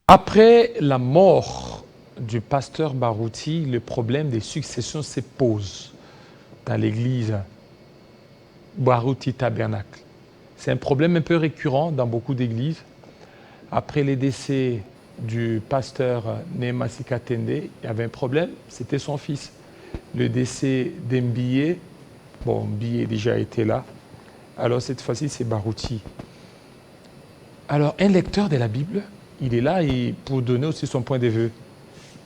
Après la mort du pasteur Barouti, le problème des successions se pose dans l'église Barouti Tabernacle. C'est un problème un peu récurrent dans beaucoup d'églises. Après les décès du pasteur Nema Sikatende, il y avait un problème, c'était son fils. Le décès d'Mbié, bon, Mbié déjà était là, alors cette fois-ci c'est Barouti. Alors un lecteur de la Bible, il est là et pour donner aussi son point de vue.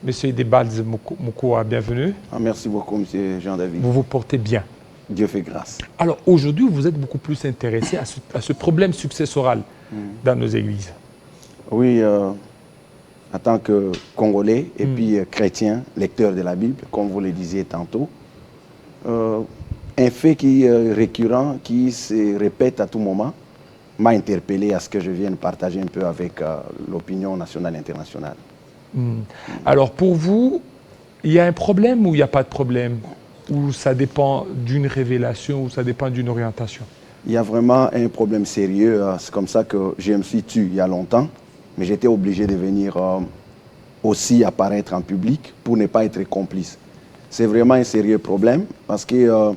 Monsieur Debalz Moukoua, bienvenue. Merci beaucoup, monsieur Jean-David. Vous vous portez bien. Dieu fait grâce. Alors aujourd'hui, vous êtes beaucoup plus intéressé à ce problème successoral dans nos églises. Oui, en tant que Congolais et puis chrétien, lecteur de la Bible, comme vous le disiez tantôt, un fait qui est récurrent, qui se répète à tout moment, m'a interpellé à ce que je vienne partager un peu avec l'opinion nationale et internationale. Alors pour vous, il y a un problème ou il n'y a pas de problème? Ou ça dépend d'une révélation, ou ça dépend d'une orientation? Il y a vraiment un problème sérieux. C'est comme ça que je me suis tué il y a longtemps, mais j'étais obligé de venir aussi apparaître en public pour ne pas être complice. C'est vraiment un sérieux problème parce que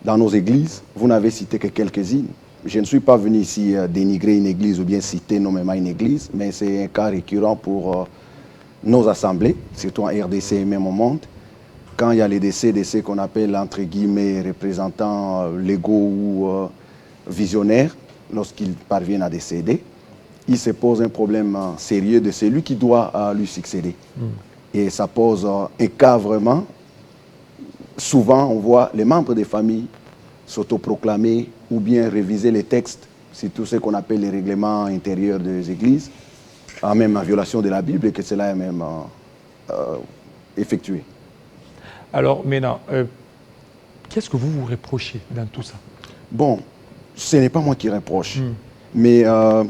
dans nos églises, vous n'avez cité que quelques-unes. Je ne suis pas venu ici dénigrer une église ou bien citer nommément une église, mais c'est un cas récurrent pour nos assemblées, surtout en RDC et même au monde. Quand il y a les décès qu'on appelle entre guillemets représentants légaux ou visionnaires, lorsqu'ils parviennent à décéder, il se pose un problème sérieux de celui qui doit lui succéder. Et ça pose un cas vraiment. Souvent, on voit les membres des familles s'autoproclamer ou bien réviser les textes, surtout ce qu'on appelle les règlements intérieurs des églises, même en violation de la Bible, et que cela est même effectué. Alors maintenant, qu'est-ce que vous vous reprochez dans tout ça? Bon, ce n'est pas moi qui reproche. Mais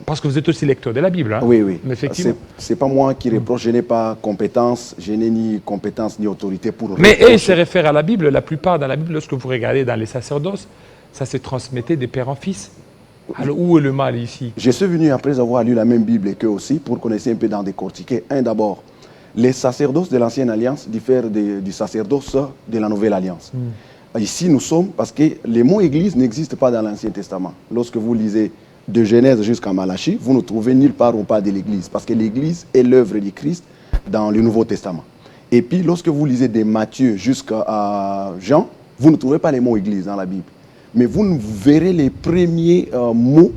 parce que vous êtes aussi lecteur de la Bible. Hein? Oui, oui. Mais effectivement. C'est pas moi qui reproche. Je n'ai pas compétence. Je n'ai ni compétence ni autorité pour Mais il se réfère à la Bible. La plupart dans la Bible, lorsque vous regardez dans les sacerdoces, ça se transmettait de père en fils. Alors où est le mal ici? Je suis venu après avoir lu la même Bible qu'eux aussi pour connaître un peu dans décortiquer. D'abord, les sacerdoces de l'Ancienne Alliance diffèrent du sacerdoce de la Nouvelle Alliance. Ici, nous sommes, parce que les mots Église n'existent pas dans l'Ancien Testament. Lorsque vous lisez de Genèse jusqu'à Malachie, vous ne trouvez nulle part ou pas de l'Église, parce que l'Église est l'œuvre du Christ dans le Nouveau Testament. Et puis, lorsque vous lisez de Matthieu jusqu'à Jean, vous ne trouvez pas les mots Église dans la Bible. Mais vous verrez les premiers mots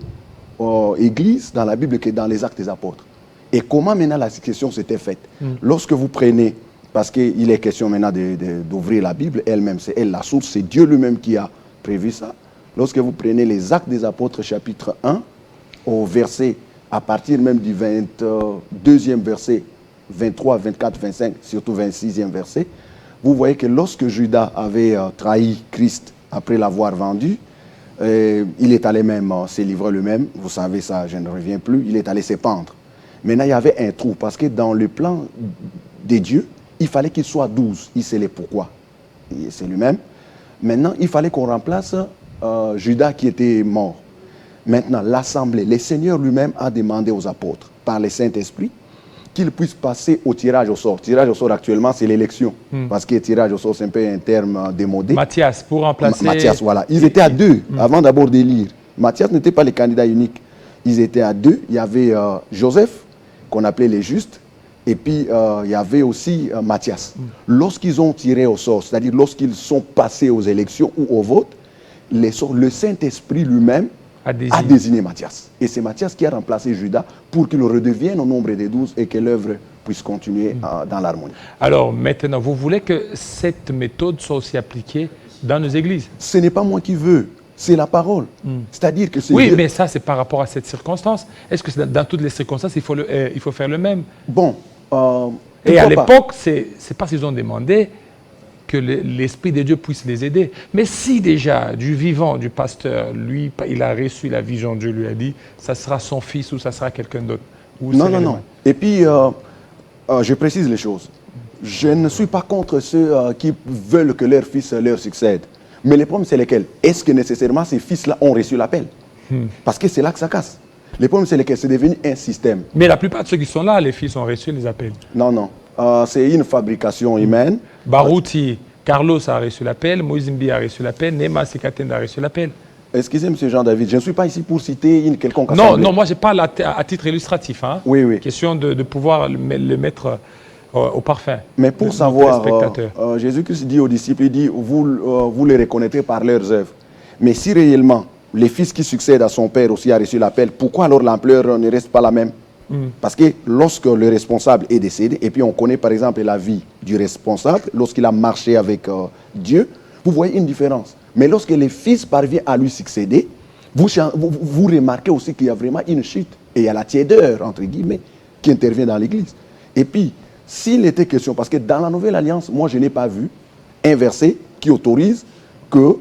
Église dans la Bible que dans les Actes des Apôtres. Et comment maintenant la succession s'était faite? Lorsque vous prenez, parce qu'il est question maintenant d'ouvrir la Bible elle-même, c'est elle la source, c'est Dieu lui-même qui a prévu ça. Lorsque vous prenez les Actes des Apôtres chapitre 1, au verset, à partir même du 22e verset, 23, 24, 25, surtout 26e verset, vous voyez que lorsque Judas avait trahi Christ après l'avoir vendu, il est allé même se livrer lui-même, vous savez ça, je ne reviens plus, il est allé se pendre. Maintenant, il y avait un trou, parce que dans le plan de Dieu, il fallait qu'il soit 12. Il sait les pourquoi. C'est lui-même. Maintenant, il fallait qu'on remplace Judas qui était mort. Maintenant, l'Assemblée, le Seigneur lui-même a demandé aux apôtres, par le Saint-Esprit, qu'ils puissent passer au tirage au sort. Tirage au sort actuellement, c'est l'élection. Parce que tirage au sort, c'est un peu un terme démodé. Matthias, pour remplacer... Matthias, voilà. Ils étaient à deux, avant d'abord d'élire. Matthias n'était pas le candidat unique. Ils étaient à deux. Il y avait Joseph, qu'on appelait les justes, et puis il y avait aussi Matthias. Lorsqu'ils ont tiré au sort, c'est-à-dire lorsqu'ils sont passés aux élections ou au vote, le Saint-Esprit lui-même a désigné Matthias. Et c'est Matthias qui a remplacé Judas pour qu'il redevienne au nombre des 12 et que l'œuvre puisse continuer dans l'harmonie. Alors maintenant, vous voulez que cette méthode soit aussi appliquée dans nos églises? Ce n'est pas moi qui veux. C'est la parole. C'est-à-dire que c'est... Oui, mais ça, c'est par rapport à cette circonstance. Est-ce que dans toutes les circonstances, il faut faire le même? Bon. Et à l'époque, c'est parce qu'ils ont demandé que l'Esprit de Dieu puisse les aider. Mais si déjà, du vivant, du pasteur, lui, il a reçu la vision, Dieu lui a dit, ça sera son fils ou ça sera quelqu'un d'autre. Non. Et puis, je précise les choses. Je ne suis pas contre ceux qui veulent que leur fils leur succède. Mais le problème, c'est lequel? Est-ce que nécessairement ces fils-là ont reçu l'appel? Parce que c'est là que ça casse. Le problème, c'est que c'est devenu un système. Mais la plupart de ceux qui sont là, les fils ont reçu les appels. Non, non. C'est une fabrication humaine. Barouti, Carlos a reçu l'appel, Moïse Mbi a reçu l'appel, Nema Sekaten a reçu l'appel. Excusez, M. Jean-David, je ne suis pas ici pour citer une quelconque Non, assemblée. non, moi je parle à titre illustratif. Hein. Oui, oui. Question de pouvoir le mettre au parfum. Mais pour savoir, Jésus-Christ dit aux disciples, il dit, vous les reconnaîtrez par leurs œuvres. Mais si réellement les fils qui succèdent à son père aussi a reçu l'appel, pourquoi alors l'ampleur ne reste pas la même? Parce que lorsque le responsable est décédé, et puis on connaît par exemple la vie du responsable, lorsqu'il a marché avec Dieu, vous voyez une différence. Mais lorsque les fils parviennent à lui succéder, vous remarquez aussi qu'il y a vraiment une chute. Et il y a la tiédeur, entre guillemets, qui intervient dans l'Église. Et puis, s'il était question, parce que dans la Nouvelle Alliance, moi je n'ai pas vu un verset qui autorise que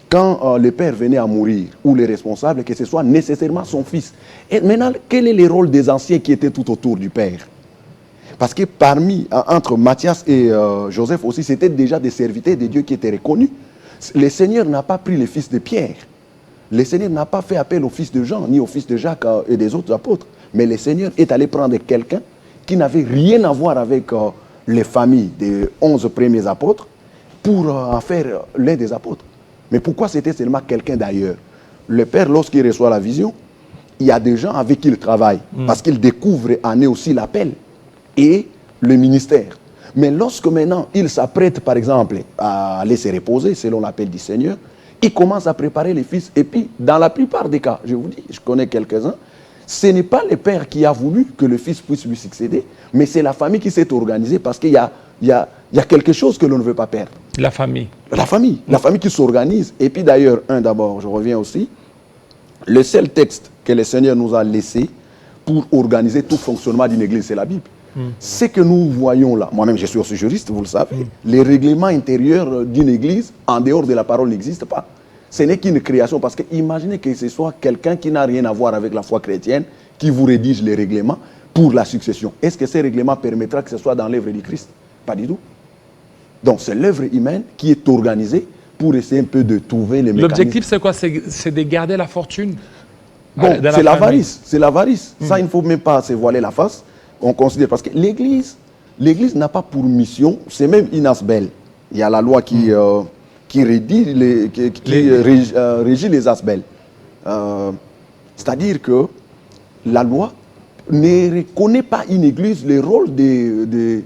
quand le père venait à mourir, ou les responsables, que ce soit nécessairement son fils. Et maintenant, quel est le rôle des anciens qui étaient tout autour du père? Parce que entre Matthias et Joseph aussi, c'était déjà des serviteurs de Dieu qui étaient reconnus. Le Seigneur n'a pas pris le fils de Pierre. Le Seigneur n'a pas fait appel au fils de Jean, ni au fils de Jacques et des autres apôtres. Mais le Seigneur est allé prendre quelqu'un qui n'avait rien à voir avec les familles des 11 premiers apôtres pour en faire l'un des apôtres. Mais pourquoi c'était seulement quelqu'un d'ailleurs? Le Père, lorsqu'il reçoit la vision, il y a des gens avec qui il travaille, parce qu'il découvre en eux aussi l'appel et le ministère. Mais lorsque maintenant il s'apprête, par exemple, à aller se reposer selon l'appel du Seigneur, il commence à préparer les fils. Et puis, dans la plupart des cas, je vous dis, je connais quelques-uns, ce n'est pas le père qui a voulu que le fils puisse lui succéder, mais c'est la famille qui s'est organisée parce qu'il y a quelque chose que l'on ne veut pas perdre. La famille. La famille qui s'organise. Et puis d'ailleurs, d'abord, je reviens aussi, le seul texte que le Seigneur nous a laissé pour organiser tout fonctionnement d'une église, c'est la Bible. Ce que nous voyons là, moi-même je suis aussi juriste, vous le savez, les règlements intérieurs d'une église, en dehors de la parole, n'existent pas. Ce n'est qu'une création, parce que imaginez que ce soit quelqu'un qui n'a rien à voir avec la foi chrétienne, qui vous rédige les règlements pour la succession. Est-ce que ces règlements permettra que ce soit dans l'œuvre du Christ? Pas du tout. Donc c'est l'œuvre humaine qui est organisée pour essayer un peu de trouver les mécanismes. L'objectif c'est quoi? C'est de garder la fortune. Bon, c'est l'avarice. C'est l'avarice. Ça, il ne faut même pas se voiler la face. On considère, parce que l'Église n'a pas pour mission, c'est même inasbel. Il y a la loi qui régit les asbels. C'est-à-dire que la loi ne reconnaît pas une église le rôle de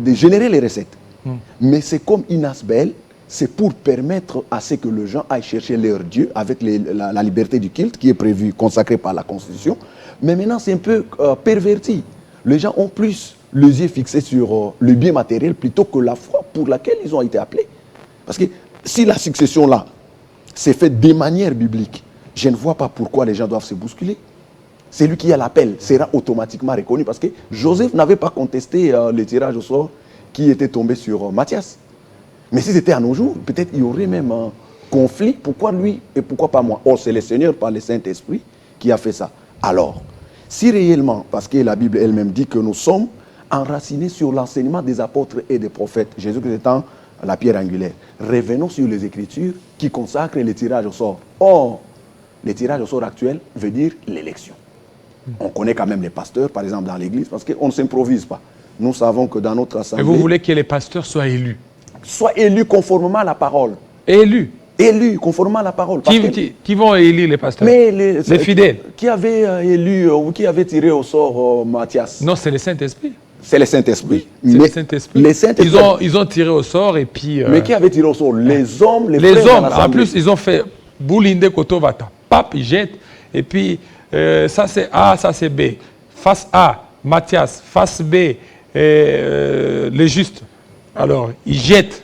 générer les recettes. Mais c'est comme une asbel, c'est pour permettre à ce que les gens aillent chercher leur Dieu avec la liberté du culte qui est prévue, consacrée par la Constitution. Mais maintenant, c'est un peu perverti. Les gens ont plus les yeux fixés sur le bien matériel plutôt que la foi pour laquelle ils ont été appelés. Parce que si la succession-là s'est faite de manière biblique, je ne vois pas pourquoi les gens doivent se bousculer. Celui qui a l'appel sera automatiquement reconnu parce que Joseph n'avait pas contesté le tirage au sort qui était tombé sur Matthias. Mais si c'était à nos jours, peut-être il y aurait même un conflit. Pourquoi lui et pourquoi pas moi? Or, c'est le Seigneur par le Saint-Esprit qui a fait ça. Alors, si réellement, parce que la Bible elle-même dit que nous sommes enracinés sur l'enseignement des apôtres et des prophètes, Jésus-Christ étant la pierre angulaire, revenons sur les Écritures qui consacrent le tirage au sort. Or, le tirage au sort actuel veut dire l'élection. On connaît quand même les pasteurs, par exemple, dans l'Église, parce qu'on ne s'improvise pas. Nous savons que dans notre assemblée... Et vous voulez que les pasteurs soient élus? Soient élus conformément à la parole. Élus? Élus conformément à la parole. Qui vont élire les pasteurs? Mais les fidèles. Qui avait élu ou qui avait tiré au sort Matthias? Non, c'est le Saint-Esprit. C'est le Saint-Esprit. C'est le Saint-Esprit. Ils ont tiré au sort et puis... Mais qui avait tiré au sort? Les hommes, les hommes. En plus, ils ont fait Boulinde Kotovata. Pape, ils jettent. Et puis, ça c'est A, ça c'est B. Face A, Matthias. Face B, les justes. Alors, ils jettent.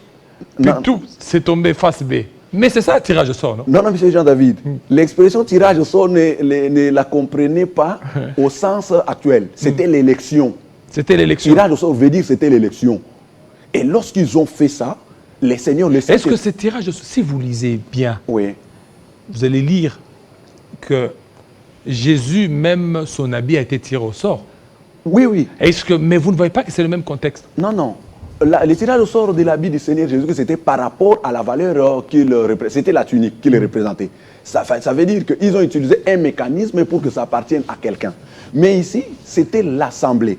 Puis tout s'est tombé face B. Mais c'est ça, tirage au sort, non? Non, monsieur Jean-David. L'expression tirage au sort ne la comprenait pas au sens actuel. C'était l'élection. C'était l'élection. Tirage au sort veut dire c'était l'élection. Et lorsqu'ils ont fait ça, les seigneurs... Est-ce que ce tirage au sort, si vous lisez bien, oui, vous allez lire que Jésus, même son habit a été tiré au sort? Oui, oui. Mais vous ne voyez pas que c'est le même contexte? Non, non. le tirage au sort de l'habit du Seigneur Jésus, c'était par rapport à la valeur qu'il représentait. C'était la tunique qui le représentait. Ça veut dire qu'ils ont utilisé un mécanisme pour que ça appartienne à quelqu'un. Mais ici, c'était l'assemblée.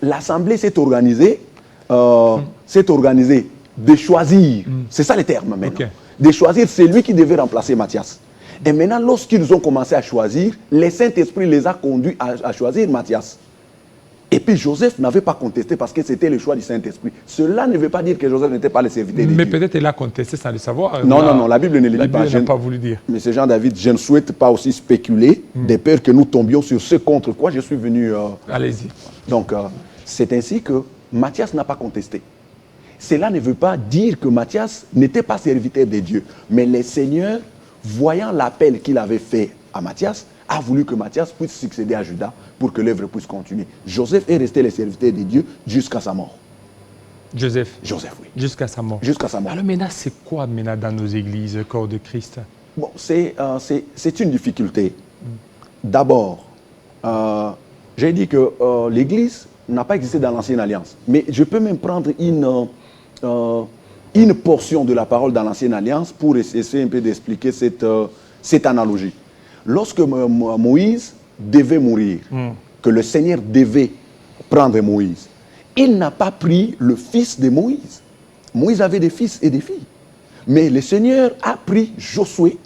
L'assemblée s'est organisée, de choisir. C'est ça le terme maintenant. Okay. De choisir celui qui devait remplacer Matthias. Et maintenant, lorsqu'ils ont commencé à choisir, le Saint-Esprit les a conduits à choisir Matthias. Et puis Joseph n'avait pas contesté parce que c'était le choix du Saint-Esprit. Cela ne veut pas dire que Joseph n'était pas le serviteur de Dieu. Mais peut-être il a contesté sans le savoir. Non, la Bible ne le dit pas. La Bible n'a pas voulu dire. Mais c'est Jean-David, je ne souhaite pas aussi spéculer, de peur que nous tombions sur ce contre quoi je suis venu. Allez-y. Donc, c'est ainsi que Matthias n'a pas contesté. Cela ne veut pas dire que Matthias n'était pas serviteur de Dieu. Mais le Seigneur, voyant l'appel qu'il avait fait à Matthias, a voulu que Matthias puisse succéder à Judas pour que l'œuvre puisse continuer. Joseph est resté le serviteur de Dieu jusqu'à sa mort. Joseph, oui. Jusqu'à sa mort. Jusqu'à sa mort. Alors maintenant, c'est quoi maintenant dans nos églises, le corps de Christ? Bon, c'est une difficulté. D'abord, j'ai dit que l'Église n'a pas existé dans l'Ancienne Alliance. Mais je peux même prendre une portion de la parole dans l'Ancienne Alliance pour essayer un peu d'expliquer cette analogie. Lorsque Moïse devait mourir, que le Seigneur devait prendre Moïse, il n'a pas pris le fils de Moïse. Moïse avait des fils et des filles. Mais le Seigneur a pris Josué,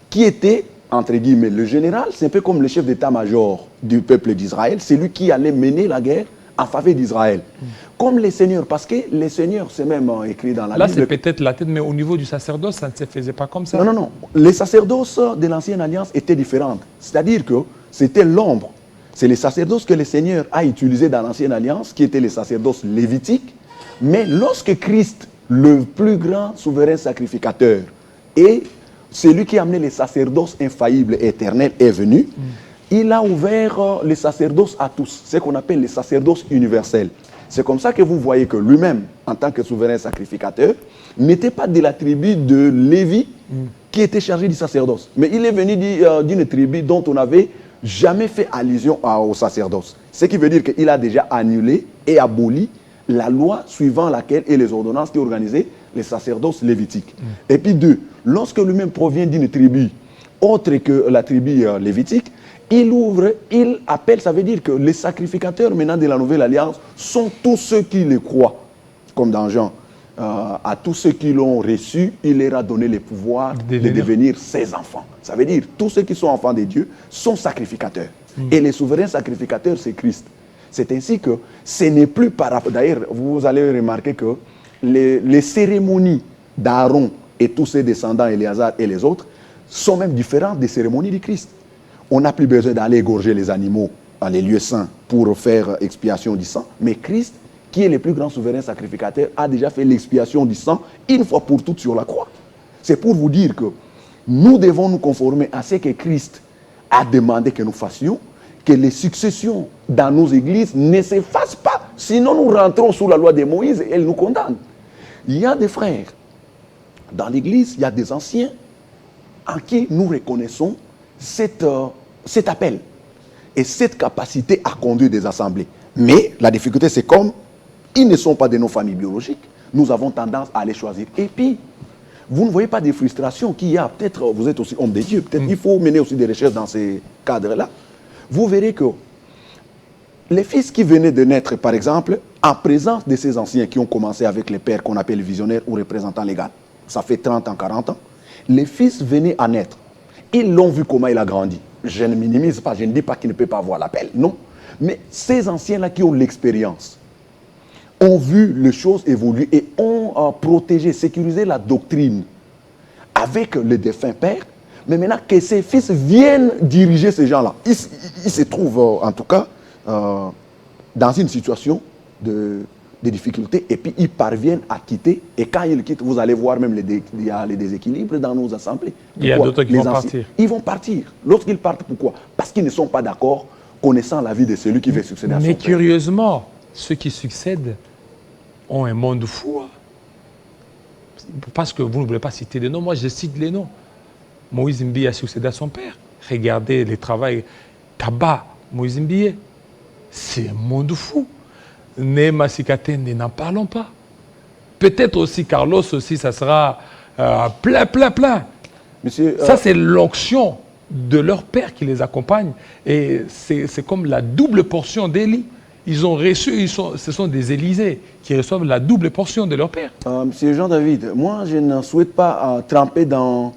qui était, entre guillemets, le général. C'est un peu comme le chef d'état-major du peuple d'Israël. C'est lui qui allait mener la guerre en faveur d'Israël. Comme les seigneurs, parce que les seigneurs, c'est même écrit dans la Bible. Là, c'est peut-être la tête, mais au niveau du sacerdoce, ça ne se faisait pas comme ça. Non. Les sacerdoces de l'Ancienne Alliance étaient différentes. C'est-à-dire que c'était l'ombre. C'est les sacerdoces que le Seigneur a utilisés dans l'Ancienne Alliance, qui étaient les sacerdoces lévitiques. Mais lorsque Christ, le plus grand souverain sacrificateur, et celui qui a amené les sacerdoces infaillibles et éternels est venu, il a ouvert les sacerdoces à tous, ce qu'on appelle les sacerdoces universels. C'est comme ça que vous voyez que lui-même, en tant que souverain sacrificateur, n'était pas de la tribu de Lévi qui était chargé du sacerdoce. Mais il est venu d'une tribu dont on n'avait jamais fait allusion au sacerdoce. Ce qui veut dire qu'il a déjà annulé et aboli la loi suivant laquelle et les ordonnances qui organisaient les sacerdoces lévitiques. Et puis lorsque lui-même provient d'une tribu autre que la tribu lévitique, il appelle, ça veut dire que les sacrificateurs maintenant de la Nouvelle Alliance sont tous ceux qui le croient. Comme dans Jean, à tous ceux qui l'ont reçu, il leur a donné le pouvoir de devenir ses enfants. Ça veut dire tous ceux qui sont enfants de Dieu sont sacrificateurs. Et les souverains sacrificateurs, c'est Christ. C'est ainsi que ce n'est plus par rapport... D'ailleurs, vous allez remarquer que les cérémonies d'Aaron et tous ses descendants, Éléazar et les autres, sont même différentes des cérémonies du Christ. On n'a plus besoin d'aller égorger les animaux dans les lieux saints pour faire expiation du sang. Mais Christ, qui est le plus grand souverain sacrificateur, a déjà fait l'expiation du sang une fois pour toutes sur la croix. C'est pour vous dire que nous devons nous conformer à ce que Christ a demandé que nous fassions, que les successions dans nos églises ne s'effacent pas. Sinon, nous rentrons sous la loi de Moïse et elle nous condamne. Il y a des frères. Dans l'église, il y a des anciens en qui nous reconnaissons cet appel et cette capacité à conduire des assemblées. Mais la difficulté, c'est comme ils ne sont pas de nos familles biologiques, nous avons tendance à les choisir. Et puis, vous ne voyez pas des frustrations qu'il y a. Peut-être vous êtes aussi homme de Dieu, peut-être il faut mener aussi des recherches dans ces cadres-là. Vous verrez que les fils qui venaient de naître, par exemple, en présence de ces anciens qui ont commencé avec les pères qu'on appelle visionnaires ou représentants légaux, ça fait 30 ans, 40 ans, les fils venaient à naître. Ils l'ont vu comment il a grandi. Je ne minimise pas, je ne dis pas qu'il ne peut pas avoir l'appel, non. Mais ces anciens-là qui ont l'expérience ont vu les choses évoluer et ont protégé, sécurisé la doctrine avec le défunt père. Mais maintenant que ces fils viennent diriger ces gens-là, ils se trouvent en tout cas dans une situation de difficultés et puis ils parviennent à quitter. Et quand ils quittent, vous allez voir même il y a les déséquilibres dans nos assemblées. Pourquoi? Il y a d'autres qui vont partir. Ils vont partir. Lorsqu'ils partent, pourquoi? Parce qu'ils ne sont pas d'accord, connaissant la vie de celui qui va succéder à son père. Mais curieusement, ceux qui succèdent ont un monde fou. Parce que vous ne voulez pas citer les noms. Moi, je cite les noms. Moïse Mbiye a succédé à son père. Regardez le travail. Kaba, Moïse Mbiye. C'est un monde fou. Néma Sikatende, n'en parlons pas. peut-être aussi Carlos aussi, ça sera plein. Monsieur, Ça, c'est l'onction de leur père qui les accompagne. Et c'est comme la double portion d'Élie. Ils ont reçu, ce sont des Élysées qui reçoivent la double portion de leur père. Monsieur Jean-David, moi, je ne souhaite pas tremper dans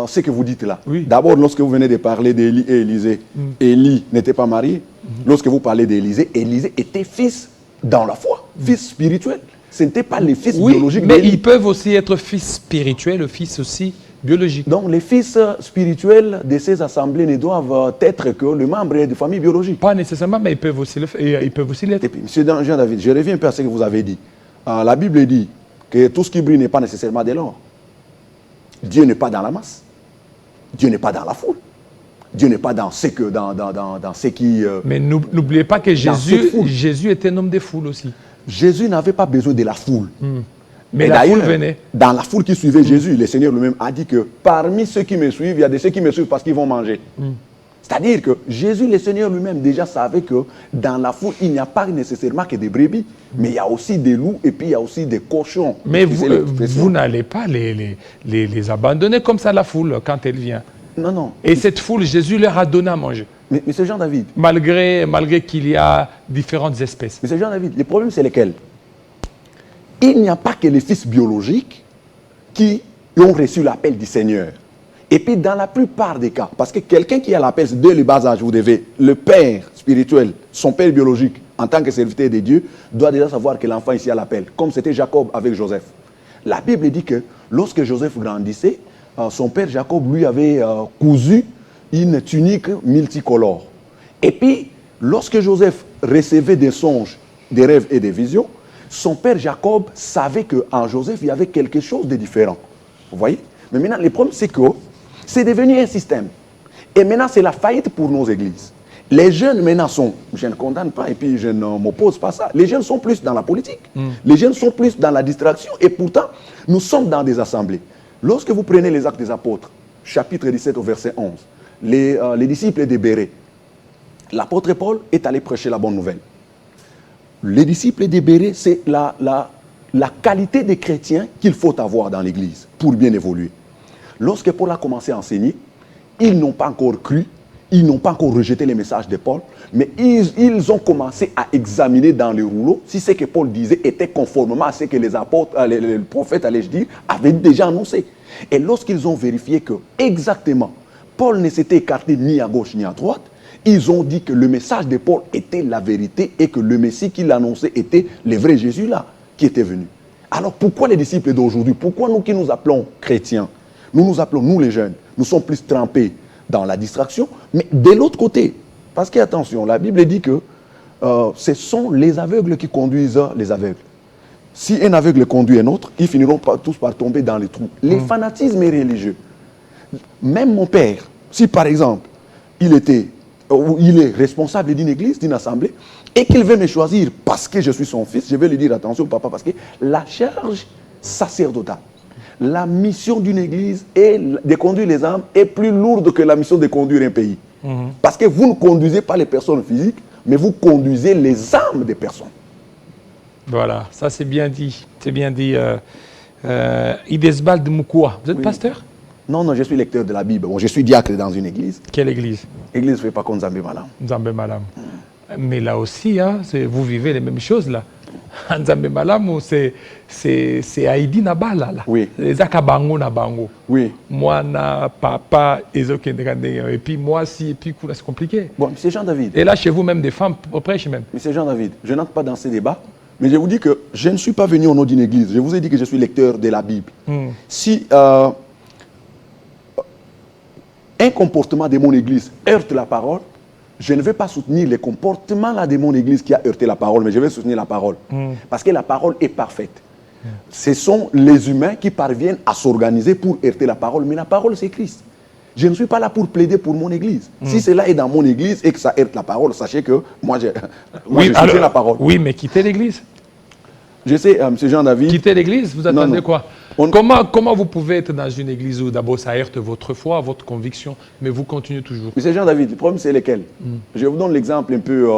ce que vous dites là. Oui. D'abord, lorsque vous venez de parler d'Élie et Élisée, Élie n'était pas marié. Lorsque vous parlez d'Élisée, Élisée était fils dans la foi, fils spirituel. Ce n'était pas les fils biologiques mais d'Élie. ils peuvent aussi être fils spirituels, fils aussi biologiques. Donc, les fils spirituels de ces assemblées ne doivent être que le membre de famille biologique. Pas nécessairement, mais ils peuvent aussi l'être. Et puis, M. Jean-David, je reviens un peu à ce que vous avez dit. La Bible dit que tout ce qui brille n'est pas nécessairement de l'or. Dieu n'est pas dans la masse. Dieu n'est pas dans la foule. Dieu n'est pas dans ce qui... Mais n'oubliez pas que Jésus était un homme des foules aussi. Jésus n'avait pas besoin de la foule. Mais Et la foule d'ailleurs, venait. dans la foule qui suivait Jésus, le Seigneur lui-même a dit que parmi ceux qui me suivent, il y a de ceux qui me suivent parce qu'ils vont manger. C'est-à-dire que Jésus, le Seigneur lui-même, déjà savait que dans la foule, il n'y a pas nécessairement que des brebis, mais il y a aussi des loups et puis il y a aussi des cochons. Mais vous n'allez pas les abandonner comme ça, la foule, quand elle vient. Non, non. Et cette foule, Jésus leur a donné à manger. Mais M. Jean-David. Malgré qu'il y a différentes espèces. M. Jean-David, le problème c'est lequel? Il n'y a pas que les fils biologiques qui ont reçu l'appel du Seigneur. Et puis dans la plupart des cas, parce que quelqu'un qui a l'appel, c'est dès le bas âge, vous devez, le père spirituel, son père biologique, en tant que serviteur de Dieu, doit déjà savoir que l'enfant ici a l'appel, comme c'était Jacob avec Joseph. La Bible dit que lorsque Joseph grandissait, son père Jacob lui avait cousu une tunique multicolore. Et puis, lorsque Joseph recevait des songes, des rêves et des visions, son père Jacob savait qu'en Joseph, il y avait quelque chose de différent. Vous voyez? Mais maintenant, le problème, c'est que c'est devenu un système. Et maintenant, c'est la faillite pour nos églises. Les jeunes maintenant sont, je ne condamne pas et puis je ne m'oppose pas à ça, les jeunes sont plus dans la politique. Les jeunes sont plus dans la distraction et pourtant, nous sommes dans des assemblées. Lorsque vous prenez les Actes des Apôtres, chapitre 17 au verset 11, les disciples de Bérée, l'apôtre Paul est allé prêcher la bonne nouvelle. Les disciples de Bérée, c'est la qualité des chrétiens qu'il faut avoir dans l'église pour bien évoluer. Lorsque Paul a commencé à enseigner, ils n'ont pas encore cru, ils n'ont pas encore rejeté les messages de Paul, mais ils ont commencé à examiner dans les rouleaux si ce que Paul disait était conformément à ce que les apôtres, les prophètes, allais-je dire, avaient déjà annoncé. Et lorsqu'ils ont vérifié que exactement, Paul ne s'était écarté ni à gauche ni à droite, ils ont dit que le message de Paul était la vérité et que le Messie qu'il annonçait était le vrai Jésus là qui était venu. Alors pourquoi les disciples d'aujourd'hui, pourquoi nous qui nous appelons chrétiens, nous appelons, nous les jeunes, nous sommes plus trempés dans la distraction, mais de l'autre côté, parce qu'attention, la Bible dit que ce sont les aveugles qui conduisent les aveugles. Si un aveugle conduit un autre, ils finiront tous par tomber dans les trous. Les fanatismes religieux. Même mon père, si par exemple, il est responsable d'une église, d'une assemblée, et qu'il veut me choisir parce que je suis son fils, je vais lui dire attention papa, parce que la charge sacerdotale, la mission d'une église est de conduire les âmes est plus lourde que la mission de conduire un pays. Parce que vous ne conduisez pas les personnes physiques, mais vous conduisez les âmes des personnes. Voilà, ça c'est bien dit. C'est bien dit. Idesbald Moukoua, vous êtes pasteur? Non, non, je suis lecteur de la Bible. Bon, je suis diacre dans une église. Quelle église? L'église ne fait pas comme Nzambé Malam. Nzambé Malam. Mais là aussi, hein, vous vivez les mêmes choses là. Nzambé Malam, c'est Haïdi Nabala là. Oui. Les Akabango Nabango. Oui. Moi, papa, et puis moi, si, et puis c'est compliqué. Bon, M. Jean-David. Et là, chez vous, même des femmes prêchent même. M. Jean-David, je n'entre pas dans ces débats, mais je vous dis que je ne suis pas venu au nom d'une église. Je vous ai dit que je suis lecteur de la Bible. Si un comportement de mon église heurte la parole, je ne vais pas soutenir le comportement là de mon église qui a heurté la parole, mais je vais soutenir la parole. Parce que la parole est parfaite. Ce sont les humains qui parviennent à s'organiser pour heurter la parole, mais la parole c'est Christ. Je ne suis pas là pour plaider pour mon église. Si cela est dans mon église et que ça heurte la parole, sachez que moi je soutiens la parole. Oui, mais quittez l'église. Je sais, M. Jean-David. Quitter l'église, vous attendez non. quoi? Comment vous pouvez être dans une église où d'abord ça heurte votre foi, votre conviction, mais vous continuez toujours? M. Jean-David, le problème c'est lequel? Je vous donne l'exemple un peu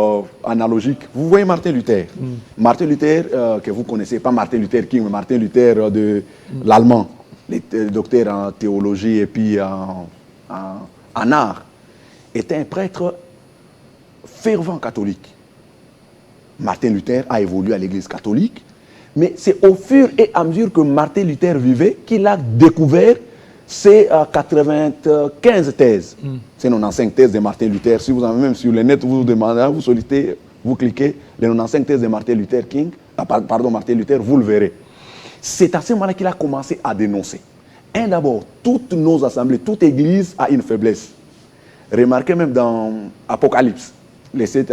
analogique. Vous voyez Martin Luther. Martin Luther, que vous connaissez, pas Martin Luther King, mais Martin Luther de l'allemand, docteur en théologie et puis en art, était un prêtre fervent catholique. Martin Luther a évolué à l'église catholique, mais c'est au fur et à mesure que Martin Luther vivait qu'il a découvert ces 95 thèses. C'est 95 thèses de Martin Luther. Si vous avez même sur le net, vous demandez, vous sollicitez, vous cliquez, les 95 thèses de Martin Luther King, Martin Luther, vous le verrez. C'est à ce moment-là qu'il a commencé à dénoncer. D'abord, toutes nos assemblées, toute église a une faiblesse. Remarquez même dans Apocalypse, les sept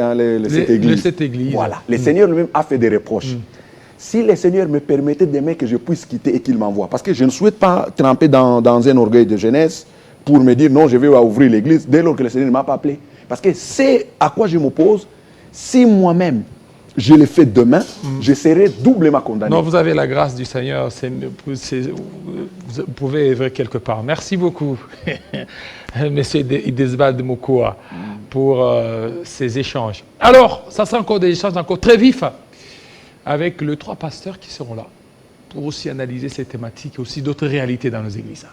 églises. Voilà. Le Seigneur lui-même a fait des reproches. Si le Seigneur me permettait demain que je puisse quitter et qu'il m'envoie, parce que je ne souhaite pas tremper dans un orgueil de jeunesse pour me dire non, je vais ouvrir l'église dès lors que le Seigneur ne m'a pas appelé. Parce que c'est à quoi je m'oppose. Si moi-même je le fais demain, je serai doublement condamné. Non, vous avez la grâce du Seigneur. Vous pouvez œuvrer quelque part. Merci beaucoup, Monsieur Idesbald Mokoa, pour ces échanges. Alors, ça sera encore des échanges encore très vifs avec les 3 pasteurs qui seront là pour aussi analyser ces thématiques et aussi d'autres réalités dans nos églises.